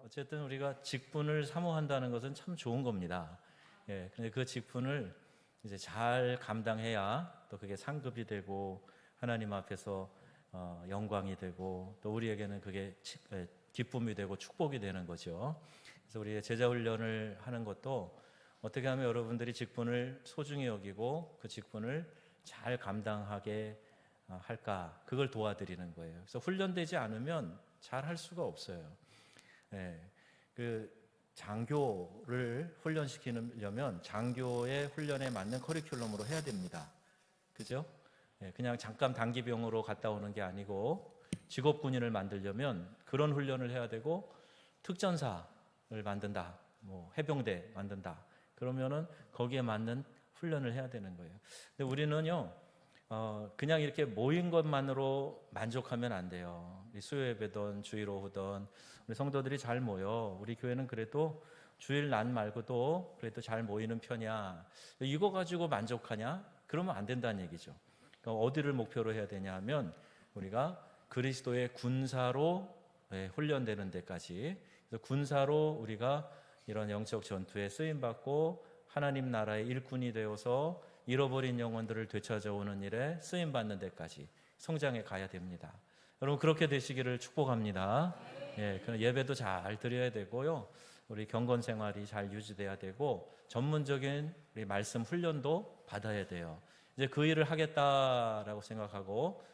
어쨌든 우리가 직분을 사모한다는 것은 참 좋은 겁니다. 예, 근데 그 직분을 이제 잘 감당해야 또 그게 상급이 되고 하나님 앞에서 영광이 되고 또 우리에게는 그게 기쁨이 되고 축복이 되는 거죠. 그래서 우리의 제자 훈련을 하는 것도 어떻게 하면 여러분들이 직분을 소중히 여기고 그 직분을 잘 감당하게 할까, 그걸 도와드리는 거예요. 그래서 훈련되지 않으면 잘 할 수가 없어요. 예, 그 장교를 훈련시키려면 장교의 훈련에 맞는 커리큘럼으로 해야 됩니다. 그죠? 예, 그냥 잠깐 단기병으로 갔다 오는 게 아니고 직업군인을 만들려면 그런 훈련을 해야 되고, 특전사를 만든다, 뭐 해병대 만든다, 그러면은 거기에 맞는 훈련을 해야 되는 거예요. 근데 우리는요, 그냥 이렇게 모인 것만으로 만족하면 안 돼요. 수요 예배든 주일 오후든 우리 성도들이 잘 모여, 우리 교회는 그래도 주일 날 말고도 그래도 잘 모이는 편이야, 이거 가지고 만족하냐? 그러면 안 된다는 얘기죠. 그러니까 어디를 목표로 해야 되냐 하면 우리가 그리스도의 군사로 훈련되는 데까지, 그래서 군사로 우리가 이런 영적 전투에 쓰임받고 하나님 나라의 일꾼이 되어서 잃어버린 영혼들을 되찾아오는 일에 쓰임받는 데까지 성장해 가야 됩니다. 여러분 그렇게 되시기를 축복합니다. 예, 예배도 잘 드려야 되고요, 우리 경건 생활이 잘 유지돼야 되고 전문적인 우리 말씀 훈련도 받아야 돼요. 이제 그 일을 하겠다라고 생각하고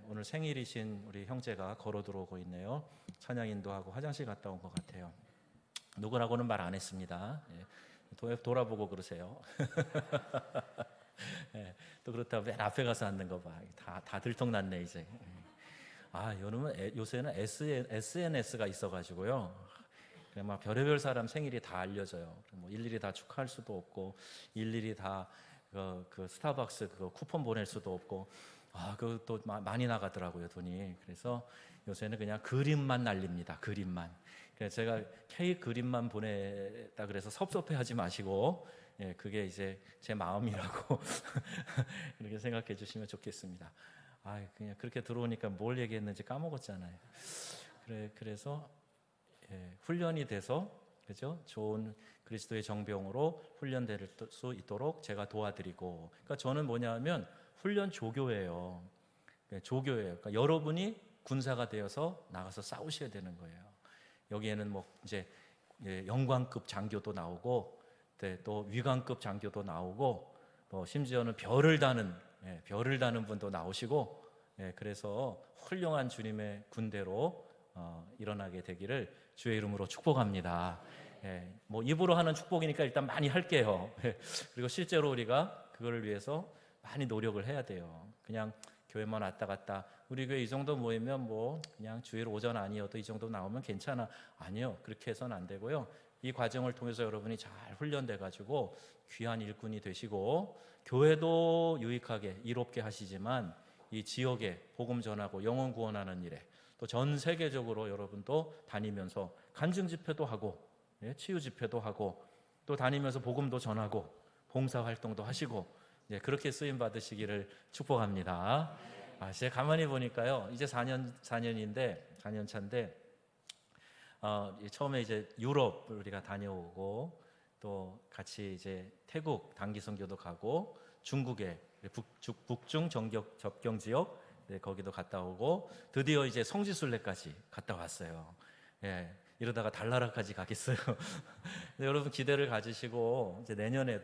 오늘 생일이신 우리 형제가 걸어 들어오고 있네요. 찬양 인도하고 화장실 갔다 온 것 같아요. 누구라고는 말 안 했습니다. 돌아보고 그러세요. 또 그렇다고 맨 앞에 가서 앉는 거 봐. 다 들통났네 이제. 여러분 요새는 SNS가 있어가지고요, 그냥 막 별의별 사람 생일이 다 알려져요. 뭐 일일이 다 축하할 수도 없고 일일이 다 그 스타벅스 그 쿠폰 보낼 수도 없고, 그것도 많이 나가더라고요, 돈이. 그래서 요새는 그냥 그림만 날립니다. 그림만. 그래서 제가 케이크 그림만 보냈다 그래서 섭섭해하지 마시고, 그게 이제 제 마음이라고 이렇게 생각해 주시면 좋겠습니다. 그냥 그렇게 들어오니까 뭘 얘기했는지 까먹었잖아요. 그래서 훈련이 돼서, 그죠? 좋은 그리스도의 정병으로 훈련될 수 있도록 제가 도와드리고, 그러니까 저는 뭐냐면 훈련 조교예요. 조교예요. 그러니까 여러분이 군사가 되어서 나가서 싸우셔야 되는 거예요. 여기에는 뭐 이제 영광급 장교도 나오고, 또 위관급 장교도 나오고, 뭐 심지어는 별을 다는 분도 나오시고, 그래서 훌륭한 주님의 군대로 일어나게 되기를 주의 이름으로 축복합니다. 뭐 입으로 하는 축복이니까 일단 많이 할게요. 그리고 실제로 우리가 그걸 위해서 많이 노력을 해야 돼요. 그냥 교회만 왔다 갔다, 우리 교회 이 정도 모이면 뭐 그냥 주일 오전 아니어도 이 정도 나오면 괜찮아, 아니요, 그렇게 해서는 안 되고요. 이 과정을 통해서 여러분이 잘 훈련돼 가지고 귀한 일꾼이 되시고, 교회도 유익하게 이롭게 하시지만 이 지역에 복음 전하고 영혼 구원하는 일에 또 전 세계적으로 여러분도 다니면서 간증 집회도 하고 치유 집회도 하고 또 다니면서 복음도 전하고 봉사 활동도 하시고, 그렇게 쓰임 받으시기를 축복합니다. 제가 가만히 보니까요, 이제 4년 차인데 처음에 이제 유럽 우리가 다녀오고, 또 같이 이제 태국 단기 선교도 가고, 중국에 북중 접경 지역 거기도 갔다 오고, 드디어 이제 성지순례까지 갔다 왔어요. 이러다가 달나라까지 가겠어요. 여러분 기대를 가지시고, 이제 내년에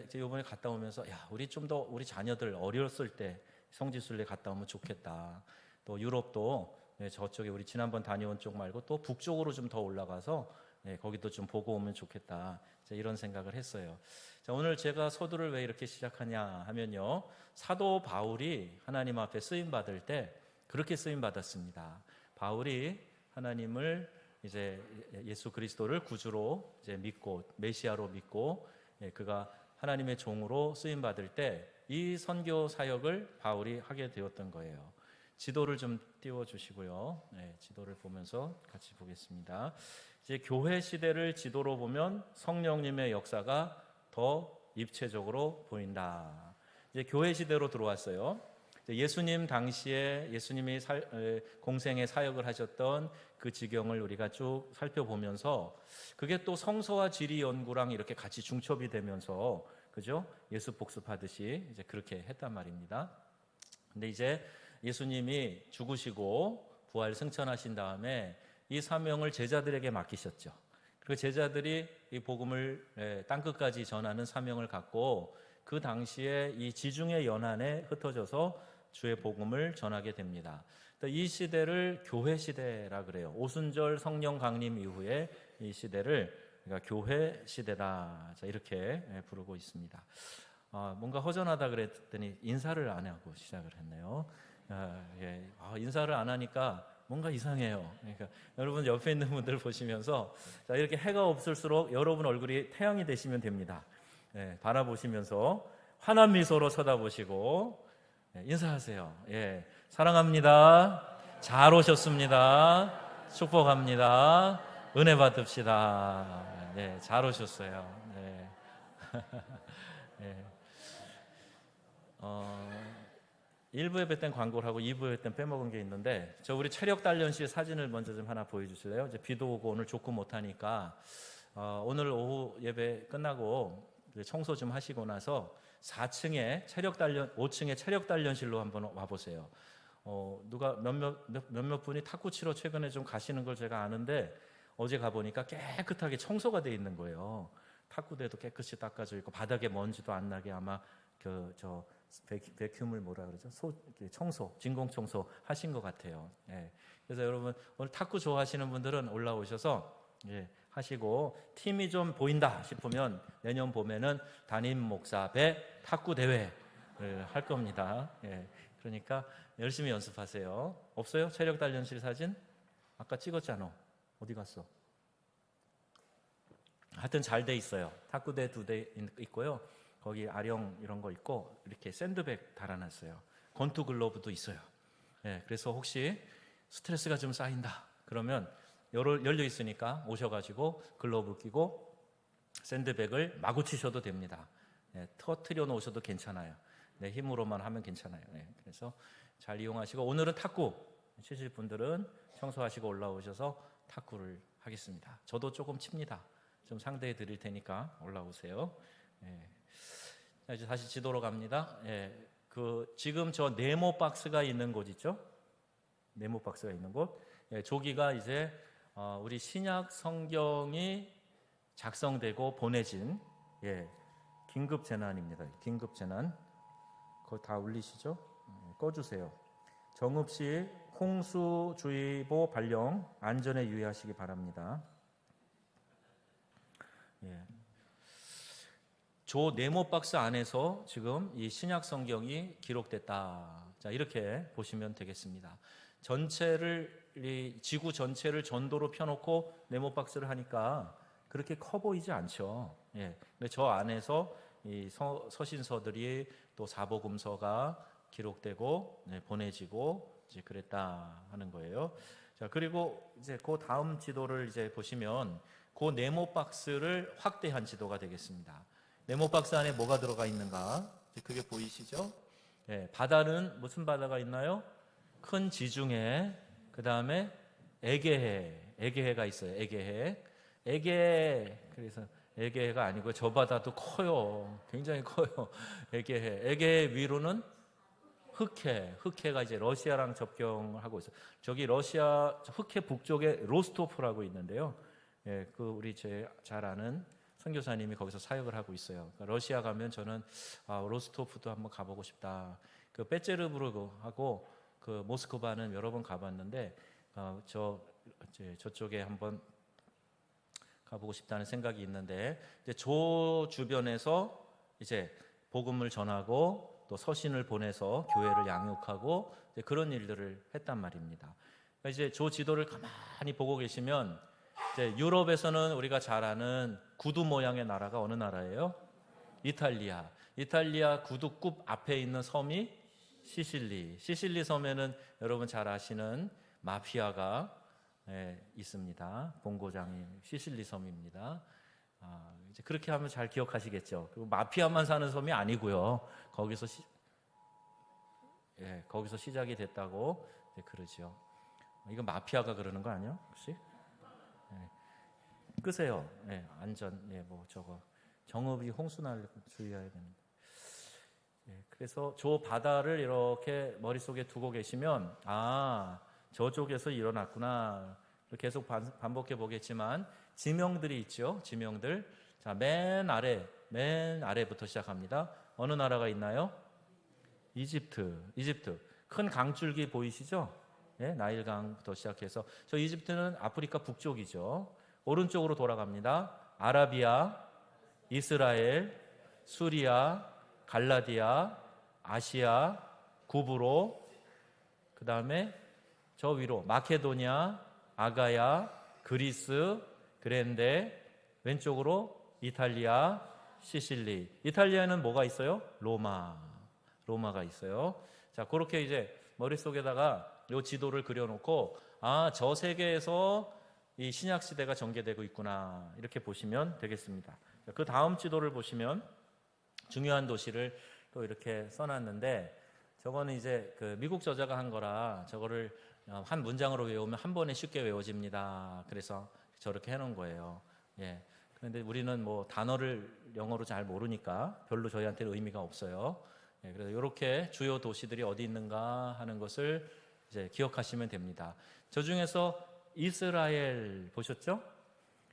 이제 이번에 갔다 오면서 우리 좀 더 우리 자녀들 어렸을 때 성지순례 갔다 오면 좋겠다. 또 유럽도 저쪽에 우리 지난번 다녀온 쪽 말고 또 북쪽으로 좀 더 올라가서 거기도 좀 보고 오면 좋겠다, 이런 생각을 했어요. 자, 오늘 제가 서두를 왜 이렇게 시작하냐 하면요, 사도 바울이 하나님 앞에 쓰임 받을 때 그렇게 쓰임 받았습니다. 바울이 하나님을 이제 예수 그리스도를 구주로 이제 믿고 메시아로 믿고, 그가 하나님의 종으로 쓰임 받을 때 이 선교 사역을 바울이 하게 되었던 거예요. 지도를 좀 띄워 주시고요. 지도를 보면서 같이 보겠습니다. 이제 교회 시대를 지도로 보면 성령님의 역사가 더 입체적으로 보인다. 이제 교회 시대로 들어왔어요. 예수님 당시에 예수님이 공생의 사역을 하셨던 그 지경을 우리가 쭉 살펴보면서 그게 또 성서와 지리 연구랑 이렇게 같이 중첩이 되면서 그죠? 예수 복습하듯이 이제 그렇게 했단 말입니다. 근데 이제 예수님이 죽으시고 부활 승천하신 다음에 이 사명을 제자들에게 맡기셨죠. 그리고 제자들이 이 복음을 땅끝까지 전하는 사명을 갖고 그 당시에 이 지중해 연안에 흩어져서 주의 복음을 전하게 됩니다. 이 시대를 교회 시대라 그래요. 오순절 성령 강림 이후에 이 시대를 그러니까 교회 시대다, 이렇게 부르고 있습니다. 뭔가 허전하다 그랬더니 인사를 안 하고 시작을 했네요. 인사를 안 하니까 뭔가 이상해요. 그러니까 여러분 옆에 있는 분들 보시면서 이렇게 해가 없을수록 여러분 얼굴이 태양이 되시면 됩니다. 바라보시면서 환한 미소로 쳐다보시고 인사하세요. 사랑합니다. 잘 오셨습니다. 축복합니다. 은혜 받읍시다. 잘 오셨어요. 1부에 뵀던 광고를 하고 2부에 뵀던 빼먹은 게 있는데, 우리 체력 단련실 사진을 먼저 좀 하나 보여주실래요? 이제 비도 오고 오늘 좋고 못하니까 오늘 오후 예배 끝나고 청소 좀 하시고 나서 4층에 5층에 체력 단련실로 한번 와보세요. 누가 몇몇 분이 탁구 치러 최근에 좀 가시는 걸 제가 아는데, 어제 가보니까 깨끗하게 청소가 돼 있는 거예요. 탁구대도 깨끗이 닦아져 있고 바닥에 먼지도 안 나게 아마 베큐음을 뭐라 그러죠? 청소, 진공 청소 하신 것 같아요. 그래서 여러분 오늘 탁구 좋아하시는 분들은 올라오셔서 하시고, 팀이 좀 보인다 싶으면 내년 봄에는 담임 목사 배 탁구 대회를 할 겁니다. 그러니까 열심히 연습하세요. 없어요? 체력 단련실 사진? 아까 찍었잖아. 어디 갔어? 하여튼 잘 돼 있어요. 탁구대 2대 있고요. 거기 아령 이런 거 있고 이렇게 샌드백 달아놨어요. 권투 글러브도 있어요. 그래서 혹시 스트레스가 좀 쌓인다 그러면 열려 있으니까 오셔가지고 글러브 끼고 샌드백을 마구 치셔도 됩니다. 터트려 놓으셔도 괜찮아요. 힘으로만 하면 괜찮아요. 그래서 잘 이용하시고, 오늘은 탁구 치실 분들은 청소하시고 올라오셔서 탁구를 하겠습니다. 저도 조금 칩니다. 좀 상대해 드릴 테니까 올라오세요. 자, 이제 다시 지도로 갑니다. 지금 저 네모 박스가 있는 곳 있죠? 네모 박스가 있는 곳. 저기가 이제 우리 신약 성경이 작성되고 보내진 긴급 재난입니다. 긴급 재난. 그거 다 울리시죠? 꺼주세요. 정읍시 홍수주의보 발령, 안전에 유의하시기 바랍니다. 저 네모 박스 안에서 지금 이 신약 성경이 기록됐다. 자, 이렇게 보시면 되겠습니다. 이 지구 전체를 전도로 펴놓고 네모 박스를 하니까 그렇게 커 보이지 않죠. 근데 저 안에서 이 서신서들이 또 사복음서가 기록되고 보내지고 이제 그랬다 하는 거예요. 자, 그리고 이제 그 다음 지도를 이제 보시면 그 네모 박스를 확대한 지도가 되겠습니다. 네모 박스 안에 뭐가 들어가 있는가? 그게 보이시죠? 바다는 무슨 바다가 있나요? 큰 지중해, 그 다음에 에게해가 있어요. 에게해. 그래서 에게해가 아니고 저 바다도 커요. 굉장히 커요. 에게해 위로는 흑해가 이제 러시아랑 접경을 하고 있어요. 저기 러시아 흑해 북쪽에 로스토프라고 있는데요. 우리 잘 아는 선교사님이 거기서 사역을 하고 있어요. 그러니까 러시아 가면 저는 로스토프도 한번 가보고 싶다. 그 페제르부르크하고 그 모스크바는 여러 번 가봤는데 저쪽에 한번 가보고 싶다는 생각이 있는데, 이제 저 주변에서 이제 복음을 전하고 또 서신을 보내서 교회를 양육하고 이제 그런 일들을 했단 말입니다. 그러니까 이제 저 지도를 가만히 보고 계시면 이제 유럽에서는 우리가 잘 아는 구두 모양의 나라가 어느 나라예요? 이탈리아 구두굽 앞에 있는 섬이 시실리 섬에는 여러분 잘 아시는 마피아가 있습니다. 본고장이 시실리 섬입니다. 이제 그렇게 하면 잘 기억하시겠죠. 그리고 마피아만 사는 섬이 아니고요. 거기서 예, 거기서 시작이 됐다고 그러죠. 이거 마피아가 그러는 거 아니야? 혹시? 예, 끄세요. 예, 안전. 예, 뭐 저거 정읍이 홍수날 주의해야 되는데. 예, 그래서 저 바다를 이렇게 머릿속에 두고 계시면 저쪽에서 일어났구나. 계속 반복해 보겠지만 지명들이 있죠. 지명들. 자, 맨 아래부터 시작합니다. 어느 나라가 있나요? 이집트. 큰 강줄기 보이시죠? 네, 나일강부터 시작해서 저 이집트는 아프리카 북쪽이죠. 오른쪽으로 돌아갑니다. 아라비아, 이스라엘, 수리아, 갈라디아, 아시아, 구브로, 그 다음에 저 위로 마케도니아, 아가야, 그리스, 그랜데, 왼쪽으로 이탈리아, 시실리. 이탈리아에는 뭐가 있어요? 로마가 있어요. 자, 그렇게 이제 머릿속에다가 이 지도를 그려놓고 저 세계에서 이 신약 시대가 전개되고 있구나, 이렇게 보시면 되겠습니다. 그 다음 지도를 보시면 중요한 도시를 또 이렇게 써놨는데, 저거는 이제 그 미국 저자가 한 거라 저거를 한 문장으로 외우면 한 번에 쉽게 외워집니다. 그래서 저렇게 해놓은 거예요. 예. 그런데 우리는 뭐 단어를 영어로 잘 모르니까 별로 저희한테는 의미가 없어요. 예, 그래서 이렇게 주요 도시들이 어디 있는가 하는 것을 이제 기억하시면 됩니다. 저 중에서 이스라엘 보셨죠?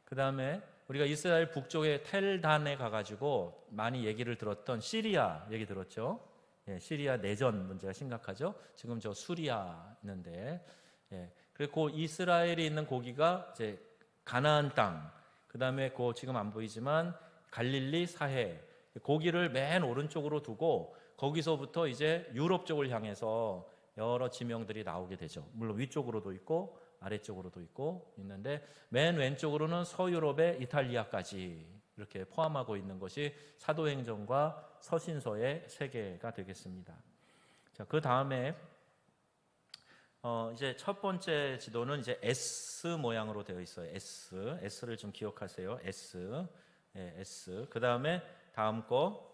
그 다음에 우리가 이스라엘 북쪽의 텔단에 가가지고 많이 얘기를 들었던 시리아 얘기 들었죠? 예, 시리아 내전 문제가 심각하죠? 지금 저 수리아 있는데, 예, 그리고 이스라엘이 있는 고기가 이제 가나안 땅, 그 다음에 그 지금 안 보이지만 갈릴리 사해, 고기를 맨 오른쪽으로 두고 거기서부터 이제 유럽 쪽을 향해서 여러 지명들이 나오게 되죠. 물론 위쪽으로도 있고 아래쪽으로도 있고 있는데, 맨 왼쪽으로는 서유럽의 이탈리아까지 이렇게 포함하고 있는 것이 사도행전과 서신서의 세계가 되겠습니다. 자, 그 다음에 이제 첫 번째 지도는 이제 S 모양으로 되어 있어요. S를 좀 기억하세요. 예, S. 그 다음에 다음 거,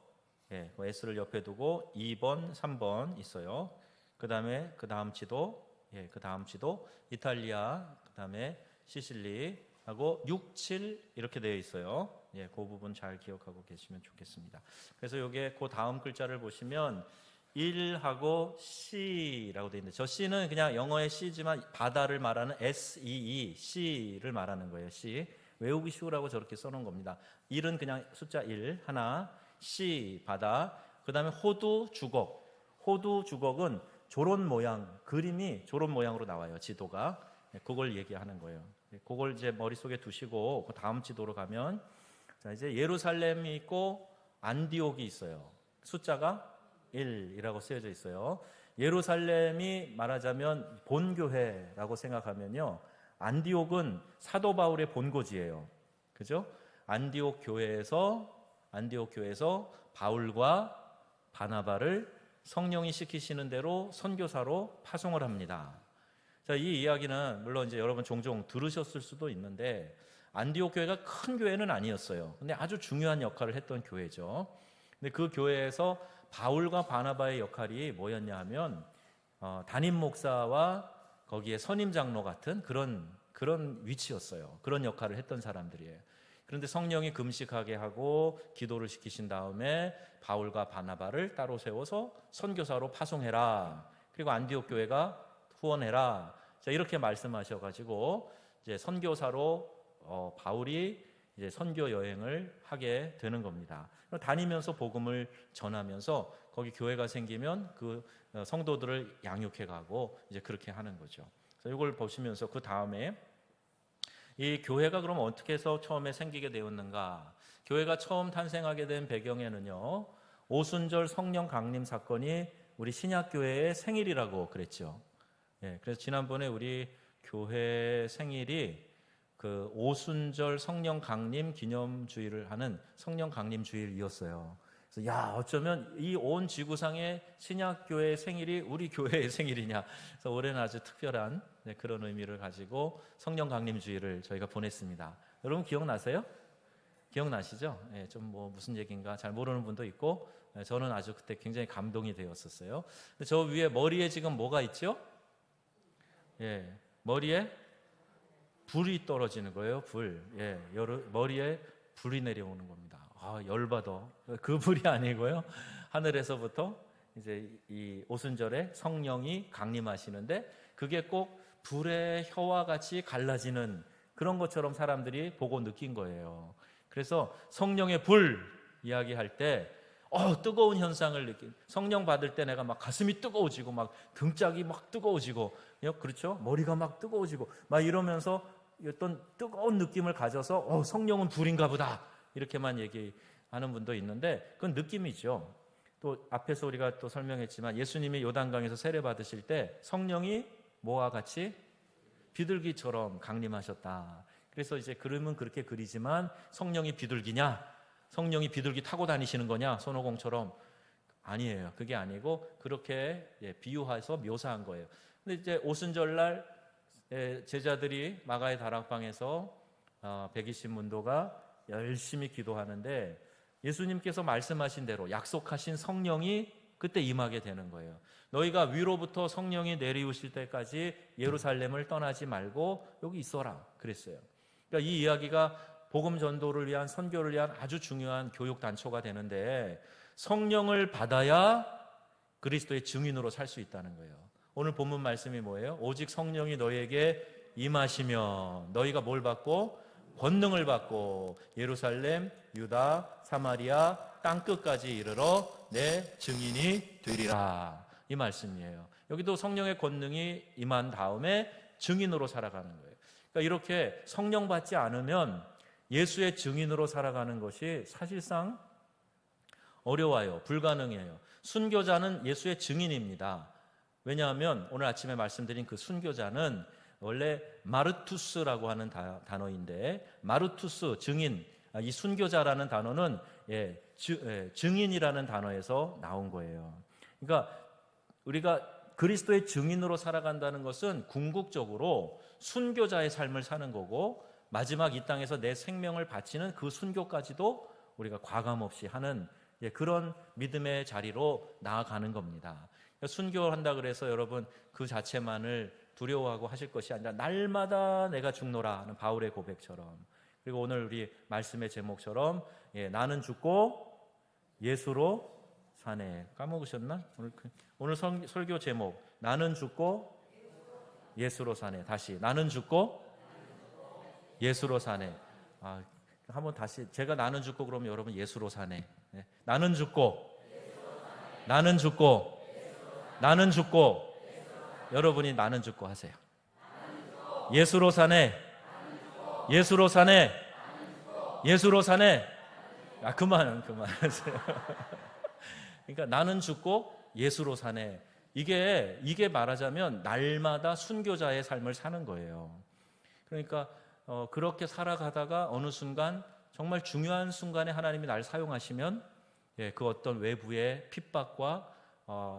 예, 그 S를 옆에 두고 2번, 3번 있어요. 그 다음에 그 다음 지도, 예, 그 다음 지도 이탈리아, 그 다음에 시실리 하고 6, 7 이렇게 되어 있어요. 예, 그 부분 잘 기억하고 계시면 좋겠습니다. 그래서 여기에 그 다음 글자를 보시면 1하고 C라고 되어 있는데, 저 C는 그냥 영어의 C지만 바다를 말하는 SEE, C를 말하는 거예요. C. 외우기 쉬우라고 저렇게 써놓은 겁니다. 1은 그냥 숫자 1 하나, C 바다, 그 다음에 호두 주걱은 조론 모양, 그림이 조론 모양으로 나와요. 지도가. 그걸 얘기하는 거예요. 그걸 이제 머릿속에 두시고 그 다음 지도로 가면, 자, 이제 예루살렘이 있고 안디옥이 있어요. 숫자가 1이라고 쓰여져 있어요. 예루살렘이 말하자면 본교회라고 생각하면요, 안디옥은 사도 바울의 본고지예요. 그죠? 안디옥 교회에서 바울과 바나바를 성령이 시키시는 대로 선교사로 파송을 합니다. 자, 이 이야기는 물론 이제 여러분 종종 들으셨을 수도 있는데, 안디옥 교회가 큰 교회는 아니었어요. 근데 아주 중요한 역할을 했던 교회죠. 근데 그 교회에서 바울과 바나바의 역할이 뭐였냐 하면 담임 목사와 거기에 선임 장로 같은 그런 위치였어요. 그런 역할을 했던 사람들이에요. 그런데 성령이 금식하게 하고 기도를 시키신 다음에 바울과 바나바를 따로 세워서 선교사로 파송해라. 그리고 안디옥 교회가 후원해라. 자, 이렇게 말씀하셔가지고 이제 선교사로 바울이 이제 선교 여행을 하게 되는 겁니다. 다니면서 복음을 전하면서 거기 교회가 생기면 그 성도들을 양육해가고 이제 그렇게 하는 거죠. 그래서 이걸 보시면서 그 다음에 이 교회가 그럼 어떻게 해서 처음에 생기게 되었는가? 교회가 처음 탄생하게 된 배경에는요, 오순절 성령 강림 사건이 우리 신약교회의 생일이라고 그랬죠. 예, 그래서 지난번에 우리 교회 생일이 그 오순절 성령 강림 기념주일을 하는 성령 강림 주일이었어요. 그래서 야, 어쩌면 이 온 지구상의 신약교회의 생일이 우리 교회의 생일이냐. 그래서 올해는 아주 특별한 그런 의미를 가지고 성령 강림 주일을 저희가 보냈습니다. 여러분 기억나세요? 기억나시죠? 예, 좀 뭐 무슨 얘기인가 잘 모르는 분도 있고, 저는 아주 그때 굉장히 감동이 되었었어요. 근데 저 위에 머리에 지금 뭐가 있죠? 예, 머리에 불이 떨어지는 거예요. 불. 예, 머리에 불이 내려오는 겁니다. 아, 열받아. 그 불이 아니고요. 하늘에서부터 이제 이 오순절에 성령이 강림하시는데, 그게 꼭 불의 혀와 같이 갈라지는 그런 것처럼 사람들이 보고 느낀 거예요. 그래서 성령의 불 이야기할 때 뜨거운 현상을 느낀, 성령 받을 때 내가 막 가슴이 뜨거워지고 막 등짝이 막 뜨거워지고, 그렇죠? 머리가 막 뜨거워지고 막 이러면서 어떤 뜨거운 느낌을 가져서 성령은 불인가 보다 이렇게만 얘기하는 분도 있는데, 그건 느낌이죠. 또 앞에서 우리가 또 설명했지만 예수님이 요단강에서 세례 받으실 때 성령이 뭐와 같이 비둘기처럼 강림하셨다. 그래서 이제 그림은 그렇게 그리지만 성령이 비둘기냐? 성령이 비둘기 타고 다니시는 거냐? 손오공처럼 아니에요. 그게 아니고 그렇게 비유해서 묘사한 거예요. 근데 이제 오순절날 제자들이 마가의 다락방에서 120문도가 열심히 기도하는데, 예수님께서 말씀하신 대로 약속하신 성령이 그때 임하게 되는 거예요. 너희가 위로부터 성령이 내리우실 때까지 예루살렘을 떠나지 말고 여기 있어라 그랬어요. 그러니까 이 이야기가 복음 전도를 위한, 선교를 위한 아주 중요한 교육 단초가 되는데, 성령을 받아야 그리스도의 증인으로 살 수 있다는 거예요. 오늘 본문 말씀이 뭐예요? 오직 성령이 너희에게 임하시면 너희가 뭘 받고? 권능을 받고 예루살렘, 유다, 사마리아 땅끝까지 이르러 내 증인이 되리라. 이 말씀이에요. 여기도 성령의 권능이 임한 다음에 증인으로 살아가는 거예요. 그러니까 이렇게 성령 받지 않으면 예수의 증인으로 살아가는 것이 사실상 어려워요. 불가능해요. 순교자는 예수의 증인입니다. 왜냐하면 오늘 아침에 말씀드린 그 순교자는 원래 마르투스라고 하는 단어인데, 마르투스, 증인, 이 순교자라는 단어는 증인이라는 단어에서 나온 거예요. 그러니까 우리가 그리스도의 증인으로 살아간다는 것은 궁극적으로 순교자의 삶을 사는 거고, 마지막 이 땅에서 내 생명을 바치는 그 순교까지도 우리가 과감없이 하는 그런 믿음의 자리로 나아가는 겁니다. 순교한다 그래서 여러분 그 자체만을 두려워하고 하실 것이 아니라 날마다 내가 죽노라 하는 바울의 고백처럼, 그리고 오늘 우리 말씀의 제목처럼 나는 죽고 예수로 사네. 까먹으셨나? 오늘 설교 제목 나는 죽고 예수로 사네. 다시 나는 죽고 예수로 사네. 한번 다시, 제가 나는 죽고 그러면 여러분 예수로 사네. 나는 죽고 나는 죽고 나는 죽고, 여러분이 나는 죽고 하세요. 예수로 사네. 예수로 사네. 예수로 사네. 그만 하세요. 그러니까 나는 죽고 예수로 사네. 이게 말하자면 날마다 순교자의 삶을 사는 거예요. 그러니까 그렇게 살아가다가 어느 순간, 정말 중요한 순간에 하나님이 날 사용하시면 그 어떤 외부의 핍박과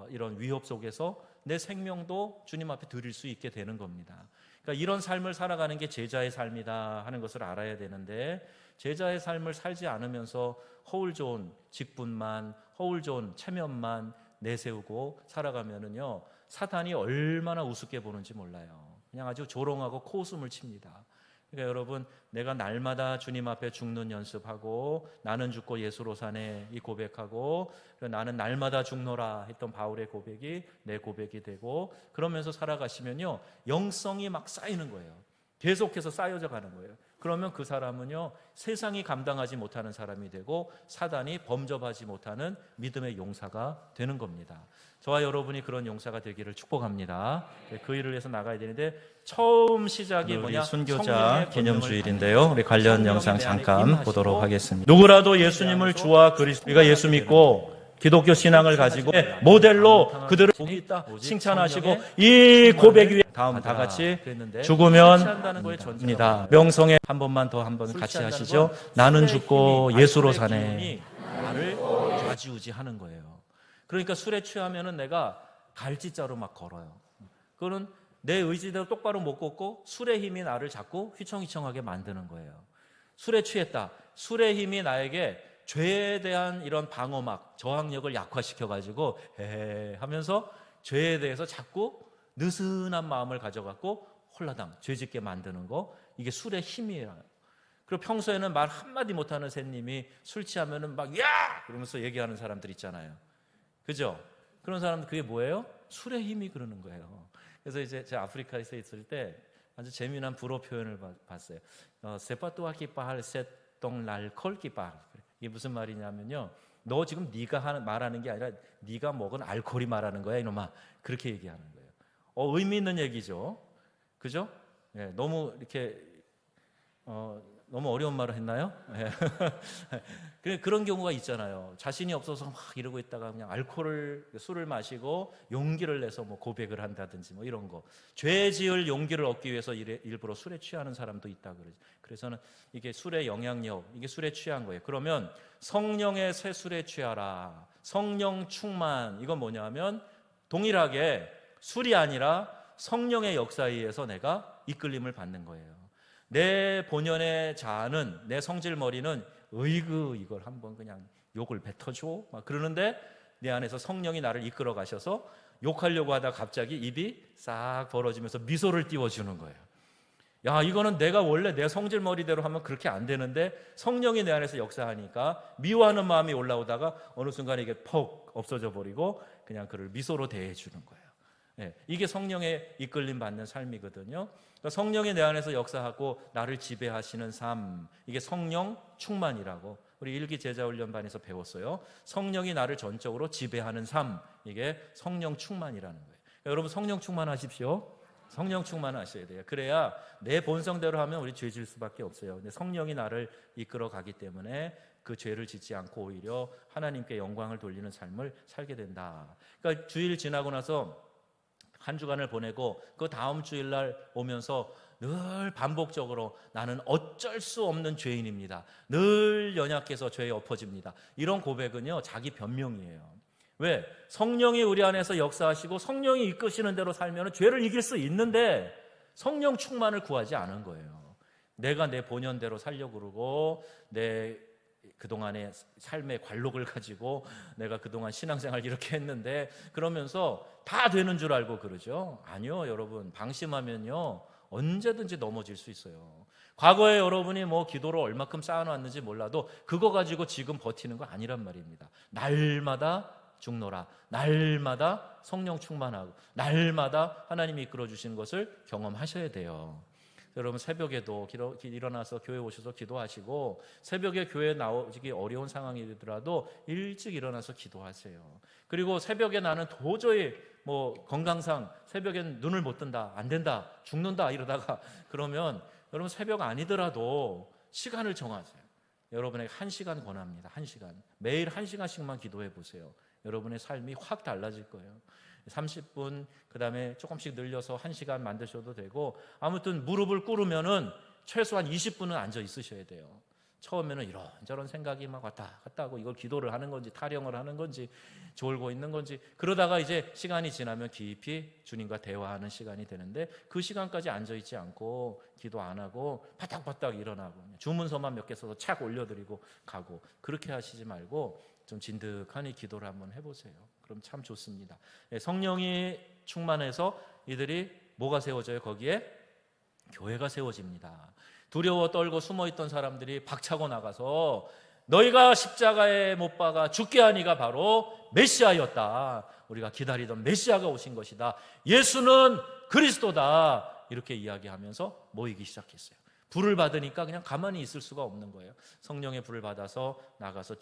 이런 위협 속에서 내 생명도 주님 앞에 드릴 수 있게 되는 겁니다. 그러니까 이런 삶을 살아가는 게 제자의 삶이다 하는 것을 알아야 되는데, 제자의 삶을 살지 않으면서 허울 좋은 직분만, 허울 좋은 체면만 내세우고 살아가면은요, 사탄이 얼마나 우습게 보는지 몰라요. 그냥 아주 조롱하고 코웃음을 칩니다. 그러니까 여러분, 내가 날마다 주님 앞에 죽는 연습하고 나는 죽고 예수로 사네 이 고백하고, 나는 날마다 죽노라 했던 바울의 고백이 내 고백이 되고, 그러면서 살아가시면요 영성이 막 쌓이는 거예요. 계속해서 쌓여져 가는 거예요. 그러면 그 사람은요 세상이 감당하지 못하는 사람이 되고 사단이 범접하지 못하는 믿음의 용사가 되는 겁니다. 저와 여러분이 그런 용사가 되기를 축복합니다. 그 일을 위해서 나가야 되는데, 처음 시작이 뭐냐? 순교자 기념주일인데요. 우리 관련 영상 잠깐 보도록 하겠습니다. 누구라도 예수님을 주와 그리스도, 우리가 예수 믿고 기독교 신앙을 가지고 모델로 그들을 복이 있다 칭찬하시고, 이 고백 위에 다음 다 같이 죽으면 입니다. 명성에 한 번만 더 한번 같이 하시죠. 나는 죽고 예수로 사네. 나를 좌지우지하는 거예요. 그러니까 술에 취하면은 내가 갈지자로 막 걸어요. 그거는 내 의지대로 똑바로 못 걷고 술의 힘이 나를 자꾸 휘청휘청하게 만드는 거예요. 술에 취했다. 술의 힘이 나에게 죄에 대한 이런 방어막, 저항력을 약화시켜가지고 하면서 죄에 대해서 자꾸 느슨한 마음을 가져갖고 홀라당 죄짓게 만드는 거, 이게 술의 힘이에요. 그리고 평소에는 말 한마디 못하는 새님이 술 취하면은 막 야! 그러면서 얘기하는 사람들 있잖아요. 그죠? 그런 사람들 그게 뭐예요? 술의 힘이 그러는 거예요. 그래서 이제 제가 아프리카에서 있을 때 아주 재미난 불어 표현을 봤어요. 세파뚜아키파할 세똥랄콜키파. 이게 무슨 말이냐면요, 너 지금 네가 말하는 게 아니라 네가 먹은 알코올이 말하는 거야 이놈아. 그렇게 얘기하는 거예요. 의미 있는 얘기죠. 그죠? 예, 너무 이렇게 너무 어려운 말을 했나요? 그런 경우가 있잖아요. 자신이 없어서 막 이러고 있다가 그냥 술을 마시고 용기를 내서 뭐 고백을 한다든지 뭐 이런 거. 죄 지을 용기를 얻기 위해서 일부러 술에 취하는 사람도 있다 그러죠. 그래서는 이게 술의 영향력, 이게 술에 취한 거예요. 그러면 성령의 새 술에 취하라. 성령 충만, 이건 뭐냐면 동일하게 술이 아니라 성령의 역사에 의해서 내가 이끌림을 받는 거예요. 내 본연의 자아는, 내 성질머리는 이걸 한번 그냥 욕을 뱉어줘 막 그러는데, 내 안에서 성령이 나를 이끌어 가셔서 욕하려고 하다 갑자기 입이 싹 벌어지면서 미소를 띄워주는 거예요. 야, 이거는 내가 원래 내 성질머리대로 하면 그렇게 안 되는데 성령이 내 안에서 역사하니까 미워하는 마음이 올라오다가 어느 순간에 이게 퍽 없어져 버리고 그냥 그를 미소로 대해주는 거예요. 예, 이게 성령의 이끌림 받는 삶이거든요. 그러니까 성령이 내 안에서 역사하고 나를 지배하시는 삶, 이게 성령 충만이라고 우리 일기 제자훈련반에서 배웠어요. 성령이 나를 전적으로 지배하는 삶, 이게 성령 충만이라는 거예요. 그러니까 여러분 성령 충만하십시오. 성령 충만하셔야 돼요. 그래야 내 본성대로 하면 우리 죄질 수밖에 없어요. 근데 성령이 나를 이끌어 가기 때문에 그 죄를 짓지 않고 오히려 하나님께 영광을 돌리는 삶을 살게 된다. 그러니까 주일 지나고 나서 한 주간을 보내고 그 다음 주일날 오면서 늘 반복적으로 나는 어쩔 수 없는 죄인입니다. 늘 연약해서 죄에 엎어집니다. 이런 고백은요, 자기 변명이에요. 왜? 성령이 우리 안에서 역사하시고 성령이 이끄시는 대로 살면 죄를 이길 수 있는데 성령 충만을 구하지 않은 거예요. 내가 내 본연대로 살려고 그러고 내 그동안의 삶의 관록을 가지고 내가 그동안 신앙생활 이렇게 했는데 그러면서 다 되는 줄 알고 그러죠. 아니요, 여러분, 방심하면요 언제든지 넘어질 수 있어요. 과거에 여러분이 뭐 기도를 얼마큼 쌓아놨는지 몰라도 그거 가지고 지금 버티는 거 아니란 말입니다. 날마다 죽노라, 날마다 성령 충만하고 날마다 하나님이 이끌어 주시는 것을 경험하셔야 돼요. 여러분 새벽에도 일어나서 교회 오셔서 기도하시고, 새벽에 교회 나오기 어려운 상황이더라도 일찍 일어나서 기도하세요. 그리고 새벽에 나는 도저히 뭐 건강상 새벽엔 눈을 못 뜬다, 안 된다, 죽는다 이러다가 그러면 여러분 새벽 아니더라도 시간을 정하세요. 여러분에게 1시간 권합니다. 1시간. 매일 1시간씩만 기도해 보세요. 여러분의 삶이 확 달라질 거예요. 30분, 그 다음에 조금씩 늘려서 1시간 만드셔도 되고, 아무튼 무릎을 꿇으면은 최소한 20분은 앉아 있으셔야 돼요. 처음에는 이런저런 생각이 막 왔다 갔다 하고 이걸 기도를 하는 건지 타령을 하는 건지 졸고 있는 건지, 그러다가 이제 시간이 지나면 깊이 주님과 대화하는 시간이 되는데 그 시간까지 앉아 있지 않고 기도 안 하고 바닥바닥 일어나고 주문서만 몇 개 써서 착 올려드리고 가고, 그렇게 하시지 말고 좀 진득하니 기도를 한번 해보세요. 그럼 참 좋습니다. 성령이 충만해서 이들이 뭐가 세워져요? 거기에 교회가 세워집니다. 두려워 떨고 숨어있던 사람들이 박차고 나가서 너희가 십자가에 못 박아 죽게 하니가 바로 메시아였다. 우리가 기다리던 메시아가 오신 것이다. 예수는 그리스도다. 이렇게 이야기하면서 모이기 시작했어요. 불을 받으니까 그냥 가만히 있을 수가 없는 거예요. 성령의 불을 받아서 나가서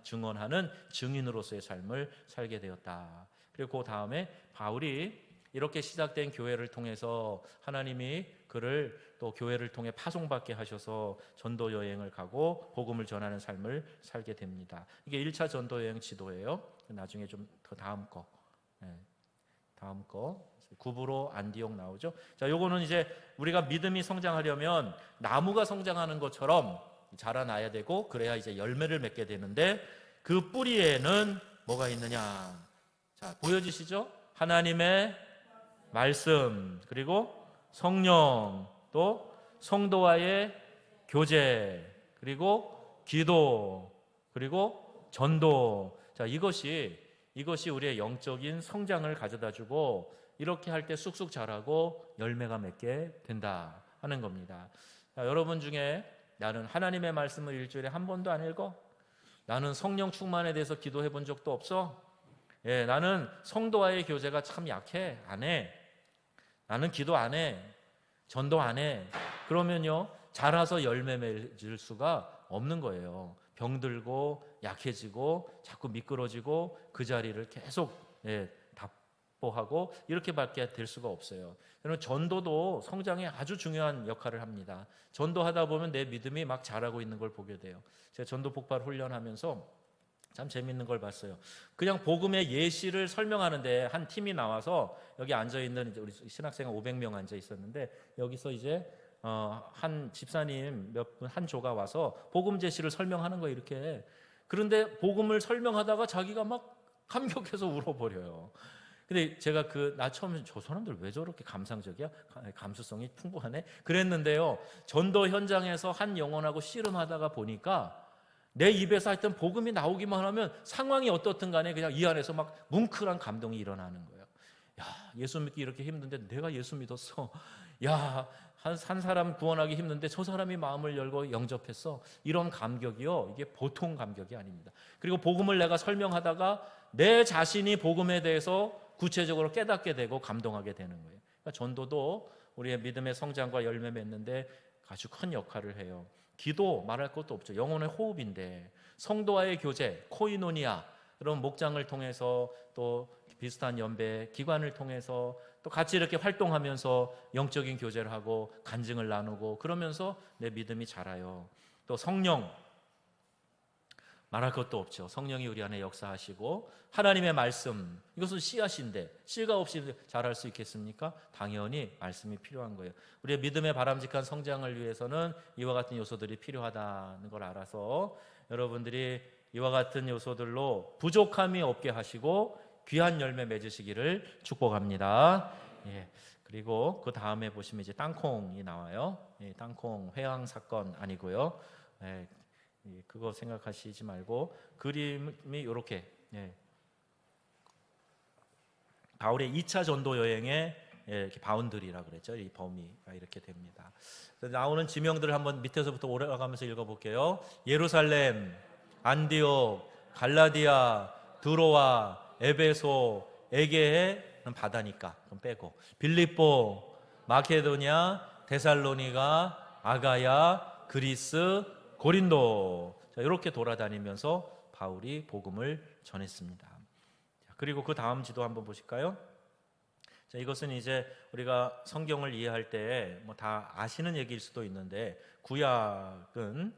증언하는 증인으로서의 삶을 살게 되었다. 그리고 그 다음에 바울이 이렇게 시작된 교회를 통해서 하나님이 그를 또 교회를 통해 파송받게 하셔서 전도 여행을 가고 복음을 전하는 삶을 살게 됩니다. 이게 1차 전도 여행 지도예요. 나중에 좀 더 다음 거 구브로 안디옥 나오죠. 자, 요거는 이제 우리가 믿음이 성장하려면 나무가 성장하는 것처럼 자라나야 되고, 그래야 이제 열매를 맺게 되는데 그 뿌리에는 뭐가 있느냐? 자, 보여주시죠? 하나님의 말씀, 그리고 성령, 또 성도와의 교제, 그리고 기도, 그리고 전도. 자, 이것이 우리의 영적인 성장을 가져다주고 이렇게 할 때 쑥쑥 자라고 열매가 맺게 된다 하는 겁니다. 자, 여러분 중에 나는 하나님의 말씀을 일주일에 한 번도 안 읽어? 나는 성령 충만에 대해서 기도해 본 적도 없어? 예, 나는 성도와의 교제가 참 약해. 안 해. 나는 기도 안 해. 전도 안 해. 그러면요, 자라서 열매 맺을 수가 없는 거예요. 병들고 약해지고 자꾸 미끄러지고 그 자리를 계속 답보하고 이렇게밖에 될 수가 없어요. 여러분, 전도도 성장에 아주 중요한 역할을 합니다. 전도하다 보면 내 믿음이 막 자라고 있는 걸 보게 돼요. 제가 전도 폭발 훈련하면서 참 재밌는 걸 봤어요. 그냥 복음의 예시를 설명하는데 한 팀이 나와서 여기 앉아있는 우리 신학생 500명 앉아 있었는데 여기서 이제 한 집사님 몇 분 한 조가 와서 복음 제시를 설명하는 거예요. 이렇게. 그런데 복음을 설명하다가 자기가 막 감격해서 울어버려요. 근데 제가 나 처음에 저 사람들 왜 저렇게 감상적이야? 감수성이 풍부하네? 그랬는데요. 전도 현장에서 한 영혼하고 씨름하다가 보니까 내 입에서 하여튼 복음이 나오기만 하면 상황이 어떻든 간에 그냥 이 안에서 막 뭉클한 감동이 일어나는 거예요. 야, 예수 믿기 이렇게 힘든데 내가 예수 믿었어. 야, 한 사람 구원하기 힘든데 저 사람이 마음을 열고 영접했어. 이런 감격이요, 이게 보통 감격이 아닙니다. 그리고 복음을 내가 설명하다가 내 자신이 복음에 대해서 구체적으로 깨닫게 되고 감동하게 되는 거예요. 그러니까 전도도 우리의 믿음의 성장과 열매 맺는데 아주 큰 역할을 해요. 기도 말할 것도 없죠. 영혼의 호흡인데, 성도와의 교제, 코이노니아, 그런 목장을 통해서 또 비슷한 연배 기관을 통해서 또 같이 이렇게 활동하면서 영적인 교제를 하고 간증을 나누고 그러면서 내 믿음이 자라요. 또 성령 말할 것도 없죠. 성령이 우리 안에 역사하시고 하나님의 말씀, 이것은 씨앗인데 씨가 없이 자랄 수 있겠습니까? 당연히 말씀이 필요한 거예요. 우리의 믿음의 바람직한 성장을 위해서는 이와 같은 요소들이 필요하다는 걸 알아서 여러분들이 이와 같은 요소들로 부족함이 없게 하시고 귀한 열매 맺으시기를 축복합니다. 예. 그리고 그 다음에 보시면 이제 땅콩이 나와요. 예, 땅콩 회항 사건 아니고요. 예, 그거 생각하시지 말고 그림이 이렇게, 예, 바울의 2차 전도 여행의 이렇게 바운드리라 그랬죠. 이 범위가 이렇게 됩니다. 나오는 지명들을 한번 밑에서부터 올라가면서 읽어볼게요. 예루살렘, 안디옥, 갈라디아, 드로아, 에베소, 에게해는 바다니까 그럼 빼고, 빌립보, 마케도니아, 데살로니가, 아가야, 그리스, 고린도. 자, 이렇게 돌아다니면서 바울이 복음을 전했습니다. 자, 그리고 그 다음 지도 한번 보실까요? 자, 이것은 이제 우리가 성경을 이해할 때 뭐 다 아시는 얘기일 수도 있는데, 구약은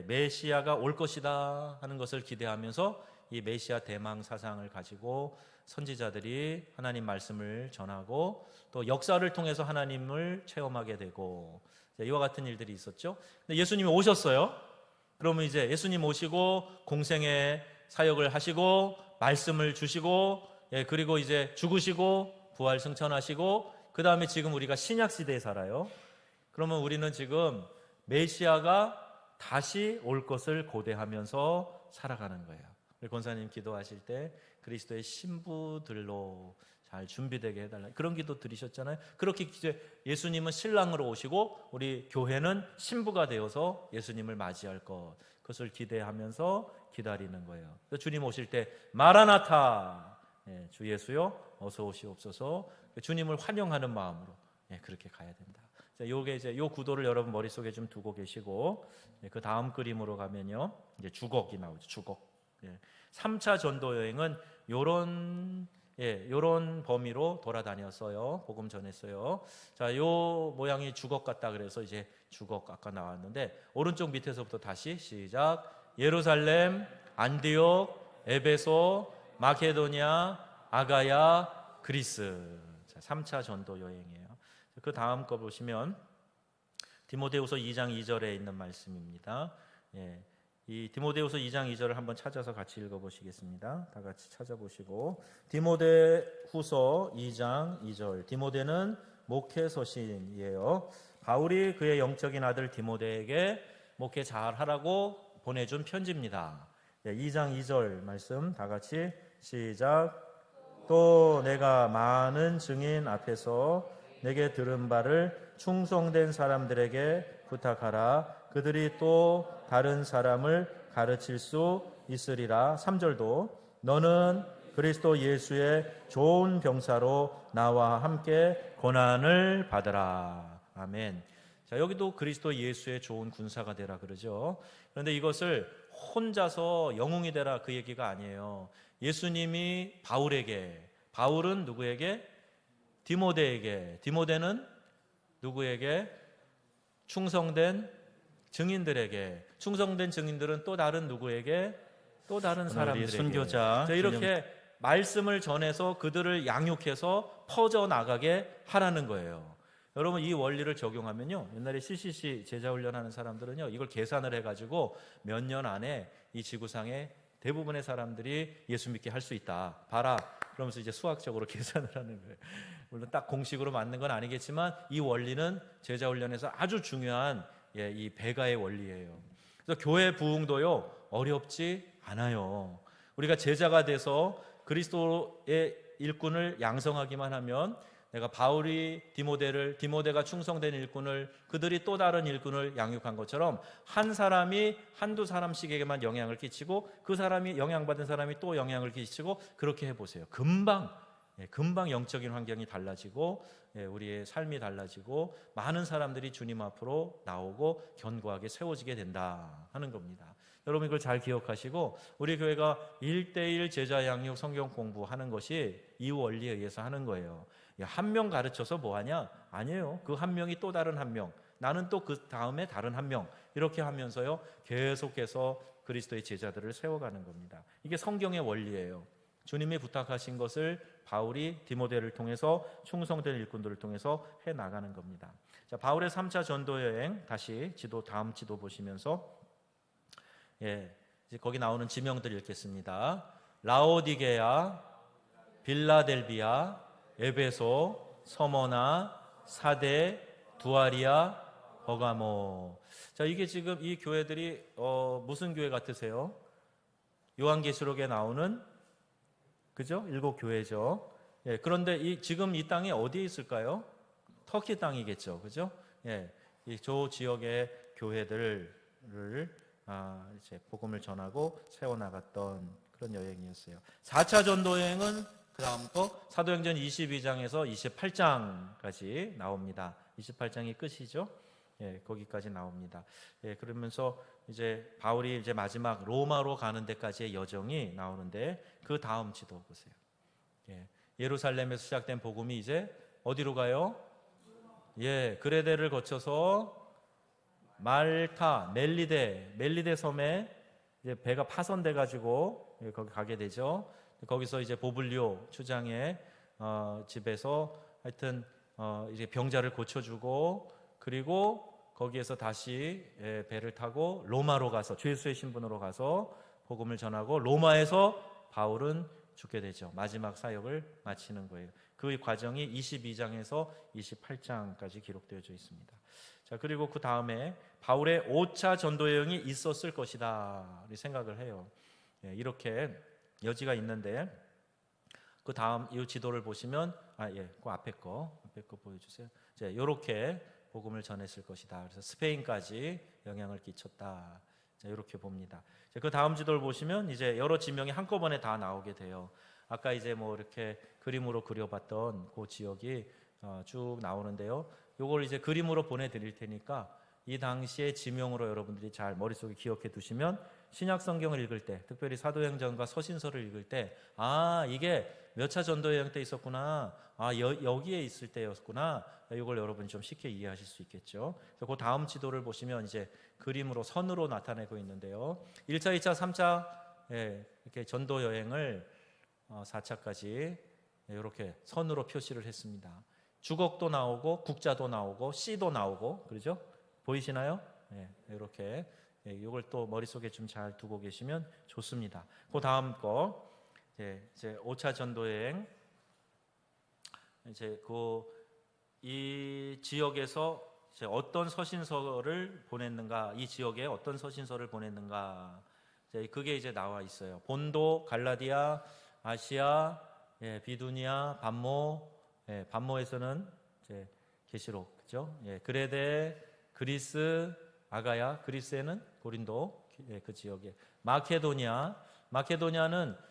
메시아가 올 것이다 하는 것을 기대하면서 이 메시아 대망 사상을 가지고 선지자들이 하나님 말씀을 전하고 또 역사를 통해서 하나님을 체험하게 되고 이와 같은 일들이 있었죠. 근데 예수님이 오셨어요. 그러면 이제 예수님 오시고 공생의 사역을 하시고 말씀을 주시고, 그리고 이제 죽으시고 부활 승천하시고, 그 다음에 지금 우리가 신약 시대에 살아요. 그러면 우리는 지금 메시아가 다시 올 것을 고대하면서 살아가는 거예요. 우리 권사님 기도하실 때 그리스도의 신부들로 잘 준비되게 해달라, 그런 기도 드리셨잖아요. 그렇게 이제 예수님은 신랑으로 오시고 우리 교회는 신부가 되어서 예수님을 맞이할 것, 그것을 기대하면서 기다리는 거예요. 주님 오실 때 마라나타, 주 예수여 어서 오시옵소서, 주님을 환영하는 마음으로 그렇게 가야 된다. 요게 이제 요 구도를 여러분 머릿속에 좀 두고 계시고, 그 다음 그림으로 가면요, 이제 주곡이 나오죠. 주곡. 3차 전도 여행은 요런 범위로 돌아다녔어요. 복음 전했어요. 자, 요 모양이 주곡 같다 그래서 이제 주곡 아까 나왔는데, 오른쪽 밑에서부터 다시 시작. 예루살렘, 안디옥, 에베소, 마케도니아, 아가야, 그리스. 자, 3차 전도 여행이에요. 그 다음 거 보시면 디모데후서 2장 2절에 있는 말씀입니다. 이 디모데후서 2장 2절을 한번 찾아서 같이 읽어보시겠습니다. 다 같이 찾아보시고, 디모데후서 2장 2절. 디모데는 목회 서신이에요. 바울이 그의 영적인 아들 디모데에게 목회 잘 하라고 보내준 편지입니다. 2장 2절 말씀 다 같이 시작. 또 내가 많은 증인 앞에서 내게 들은 바를 충성된 사람들에게 부탁하라. 그들이 또 다른 사람을 가르칠 수 있으리라. 3절도 너는 그리스도 예수의 좋은 병사로 나와 함께 고난을 받으라. 아멘. 자, 여기도 그리스도 예수의 좋은 군사가 되라 그러죠. 그런데 이것을 혼자서 영웅이 되라 그 얘기가 아니에요. 예수님이 바울에게, 바울은 누구에게? 디모데에게, 디모데는 누구에게? 충성된 증인들에게, 충성된 증인들은 또 다른 누구에게? 또 다른 사람들에게. 순교자 이렇게 말씀을 전해서 그들을 양육해서 퍼져나가게 하라는 거예요. 여러분 이 원리를 적용하면요, 옛날에 CCC 제자훈련하는 사람들은요, 이걸 계산을 해가지고 몇 년 안에 이 지구상에 대부분의 사람들이 예수 믿게 할 수 있다. 봐라. 그러면서 이제 수학적으로 계산을 하는 거예요. 물론 딱 공식으로 맞는 건 아니겠지만 이 원리는 제자훈련에서 아주 중요한 이 배가의 원리예요. 그래서 교회 부흥도요 어렵지 않아요. 우리가 제자가 돼서 그리스도의 일꾼을 양성하기만 하면, 내가 바울이 디모데가 충성된 일꾼을, 그들이 또 다른 일꾼을 양육한 것처럼 한 사람이 한두 사람씩에게만 영향을 끼치고 그 사람이 영향받은 사람이 또 영향을 끼치고, 그렇게 해보세요. 금방 영적인 환경이 달라지고 우리의 삶이 달라지고 많은 사람들이 주님 앞으로 나오고 견고하게 세워지게 된다 하는 겁니다. 여러분 이걸 잘 기억하시고, 우리 교회가 1:1 제자 양육 성경 공부하는 것이 이 원리에 의해서 하는 거예요. 한 명 가르쳐서 뭐하냐? 아니에요. 그 한 명이 또 다른 한 명, 나는 또 그 다음에 다른 한 명, 이렇게 하면서요 계속해서 그리스도의 제자들을 세워가는 겁니다. 이게 성경의 원리예요. 주님이 부탁하신 것을 바울이 디모데를 통해서 충성된 일꾼들을 통해서 해나가는 겁니다. 자, 바울의 3차 전도 여행, 다시 다음 지도 보시면서 이제 거기 나오는 지명들 읽겠습니다. 라오디게아, 빌라델비아, 에베소, 서머나, 사데, 두아리아, 버가모. 자, 이게 지금 이 교회들이 무슨 교회 같으세요? 요한계시록에 나오는, 그죠? 7교회죠. 그런데 지금 이 땅이 어디에 있을까요? 터키 땅이겠죠, 그죠? 이 조 지역의 교회들을 이제 복음을 전하고 세워나갔던 그런 여행이었어요. 4차 전도 여행은 그 다음부터 사도행전 22장에서 28장까지 나옵니다. 28장이 끝이죠. 거기까지 나옵니다. 그러면서 이제 바울이 이제 마지막 로마로 가는 데까지의 여정이 나오는데, 그 다음 지도 보세요. 예루살렘에서 시작된 복음이 이제 어디로 가요? 그레데를 거쳐서 말타, 멜리데 섬에 이제 배가 파손돼 가지고 거기 가게 되죠. 거기서 이제 보블리오 추장의 집에서 하여튼 이제 병자를 고쳐주고, 그리고 거기에서 다시 배를 타고 로마로 가서 주 예수의 신분으로 가서 복음을 전하고, 로마에서 바울은 죽게 되죠. 마지막 사역을 마치는 거예요. 그 과정이 22장에서 28장까지 기록되어 있습니다. 자, 그리고 그 다음에 바울의 5차 전도 여행이 있었을 것이다 생각을 해요. 이렇게 여지가 있는데, 그 다음 이 지도를 보시면 그 앞에 거 보여주세요. 이제 이렇게 복음을 전했을 것이다. 그래서 스페인까지 영향을 끼쳤다. 자, 이렇게 봅니다. 그 다음 지도를 보시면 이제 여러 지명이 한꺼번에 다 나오게 돼요. 아까 이제 뭐 이렇게 그림으로 그려봤던 그 지역이 쭉 나오는데요. 요걸 이제 그림으로 보내드릴 테니까 이 당시의 지명으로 여러분들이 잘 머릿속에 기억해 두시면, 신약 성경을 읽을 때, 특별히 사도행전과 서신서를 읽을 때, 이게 몇 차 전도 여행 때 있었구나, 여기에 있을 때였구나, 이걸 여러분이 좀 쉽게 이해하실 수 있겠죠. 그래서 그 다음 지도를 보시면 이제 그림으로 선으로 나타내고 있는데요. 1차, 2차, 3차 이렇게 전도 여행을 4차까지 이렇게 선으로 표시를 했습니다. 주곡도 나오고 국자도 나오고 씨도 나오고, 그러죠? 보이시나요? 이렇게 이걸 또 머릿속에 좀 잘 두고 계시면 좋습니다. 그 다음 거 이제 5차 전도여행, 이제 이 지역에서 어떤 서신서를 보냈는가, 이 지역에 어떤 서신서를 보냈는가, 그게 이제 나와 있어요. 본도, 갈라디아, 아시아, 비두니아, 반모, 반모에서는 이제 계시록, 그죠? 그레데, 그리스, 아가야, 그리스에는 고린도, 그 지역에 마케도니아는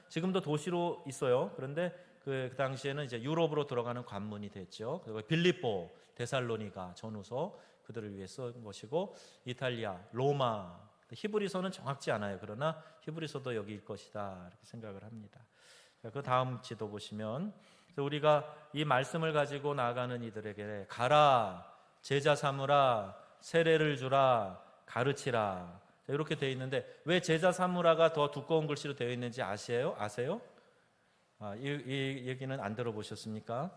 지금도 도시로 있어요. 그런데 그 당시에는 이제 유럽으로 들어가는 관문이 됐죠. 그리고 빌립보, 데살로니가 전후서 그들을 위해 쓴 것이고, 이탈리아, 로마, 히브리서는 정확지 않아요. 그러나 히브리서도 여기일 것이다 이렇게 생각을 합니다. 그 다음 지도 보시면, 우리가 이 말씀을 가지고 나아가는 이들에게 가라, 제자 삼으라, 세례를 주라, 가르치라, 이렇게 되어 있는데, 왜 제자 삼으라가 더 두꺼운 글씨로 되어 있는지 아세요? 이 얘기는 안 들어보셨습니까?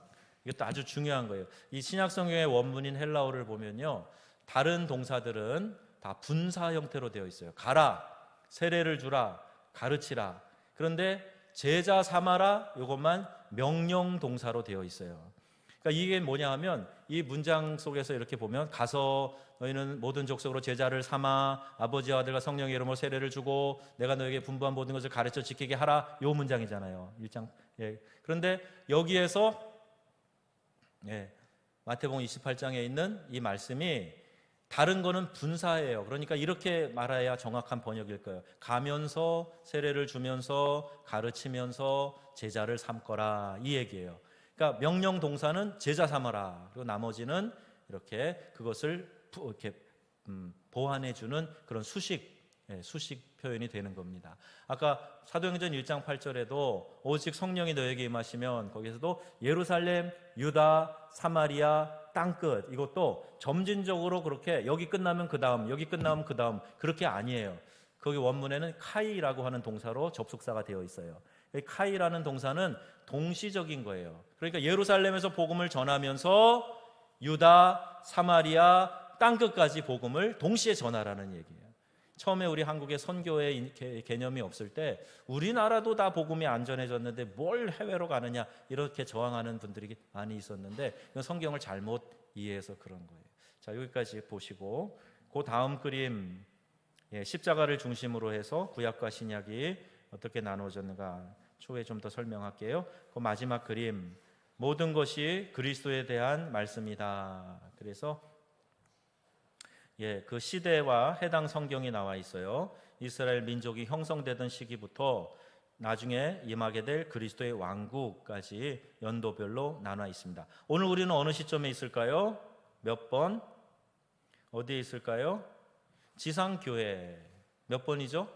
이것도 아주 중요한 거예요. 이 신약성경의 원문인 헬라어를 보면요, 다른 동사들은 다 분사 형태로 되어 있어요. 가라, 세례를 주라, 가르치라. 그런데 제자 삼아라, 이것만 명령 동사로 되어 있어요. 그러니까 이게 뭐냐 하면, 이 문장 속에서 이렇게 보면, 가서 너희는 모든 족속으로 제자를 삼아 아버지와 아들과 성령의 이름으로 세례를 주고 내가 너에게 분부한 모든 것을 가르쳐 지키게 하라, 요 문장이잖아요. 1장. 그런데 여기에서 마태복음 28장에 있는 이 말씀이 다른 거는 분사예요. 그러니까 이렇게 말해야 정확한 번역일 거예요. 가면서 세례를 주면서 가르치면서 제자를 삼거라, 이 얘기예요. 그러니까 명령 동사는 제자 삼아라, 그리고 나머지는 이렇게 그것을 이렇게 보완해 주는 그런 수식 표현이 되는 겁니다. 아까 사도행전 1장 8절에도 오직 성령이 너에게 임하시면, 거기서도 예루살렘, 유다, 사마리아, 땅끝, 이것도 점진적으로 그렇게 여기 끝나면 그 다음, 여기 끝나면 그 다음, 그렇게 아니에요. 거기 원문에는 카이라고 하는 동사로 접속사가 되어 있어요. 카이라는 동사는 동시적인 거예요. 그러니까 예루살렘에서 복음을 전하면서 유다, 사마리아, 땅끝까지 복음을 동시에 전하라는 얘기예요. 처음에 우리 한국에 선교의 개념이 없을 때 우리나라도 다 복음이 안 전해졌는데 뭘 해외로 가느냐, 이렇게 저항하는 분들이 많이 있었는데, 이건 성경을 잘못 이해해서 그런 거예요. 자, 여기까지 보시고, 그 다음 그림, 십자가를 중심으로 해서 구약과 신약이 어떻게 나누어졌는가 초에 좀 더 설명할게요. 그 마지막 그림, 모든 것이 그리스도에 대한 말씀이다. 그래서 그 시대와 해당 성경이 나와 있어요. 이스라엘 민족이 형성되던 시기부터 나중에 임하게 될 그리스도의 왕국까지 연도별로 나눠 있습니다. 오늘 우리는 어느 시점에 있을까요? 몇 번? 어디에 있을까요? 지상교회. 몇 번이죠?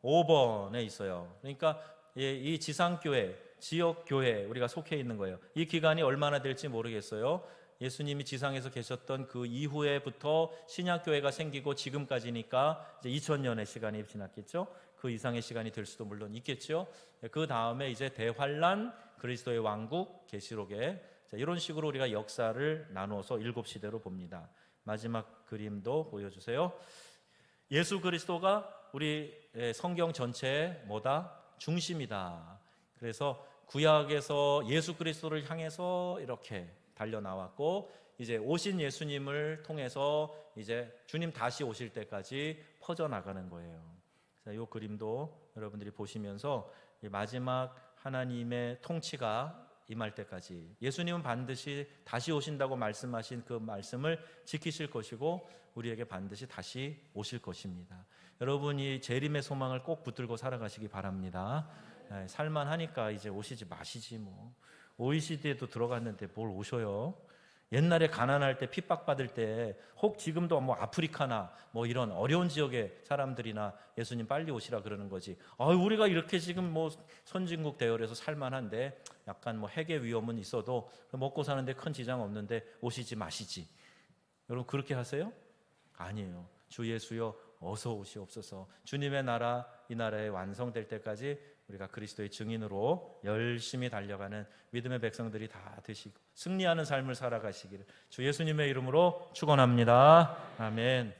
5번에 있어요. 그러니까 이 지상교회, 지역교회 우리가 속해 있는 거예요. 이 기간이 얼마나 될지 모르겠어요. 예수님이 지상에서 계셨던 그 이후에부터 신약교회가 생기고 지금까지니까 이제 2000년의 시간이 지났겠죠. 그 이상의 시간이 될 수도 물론 있겠죠. 그 다음에 이제 대환란, 그리스도의 왕국, 계시록에, 이런 식으로 우리가 역사를 나누어서 7시대로 봅니다. 마지막 그림도 보여주세요. 예수 그리스도가 우리 성경 전체의 뭐다? 중심이다. 그래서 구약에서 예수 그리스도를 향해서 이렇게 달려나왔고, 이제 오신 예수님을 통해서 이제 주님 다시 오실 때까지 퍼져나가는 거예요. 자, 이 그림도 여러분들이 보시면서 마지막 하나님의 통치가 임할 때까지, 예수님은 반드시 다시 오신다고 말씀하신 그 말씀을 지키실 것이고 우리에게 반드시 다시 오실 것입니다. 여러분이 재림의 소망을 꼭 붙들고 살아가시기 바랍니다. 살만하니까 이제 오시지 마시지 뭐. OECD에도 들어갔는데 뭘 오셔요? 옛날에 가난할 때, 핍박받을 때, 혹 지금도 뭐 아프리카나 뭐 이런 어려운 지역의 사람들이나 예수님 빨리 오시라 그러는 거지. 우리가 이렇게 지금 뭐 선진국 대열에서 살만한데 약간 뭐 핵의 위험은 있어도 먹고 사는데 큰 지장 없는데 오시지 마시지. 여러분 그렇게 하세요? 아니에요. 주 예수여 어서 오시옵소서. 주님의 나라, 이 나라에 완성될 때까지 우리가 그리스도의 증인으로 열심히 달려가는 믿음의 백성들이 다 되시고 승리하는 삶을 살아가시기를 주 예수님의 이름으로 축원합니다. 아멘.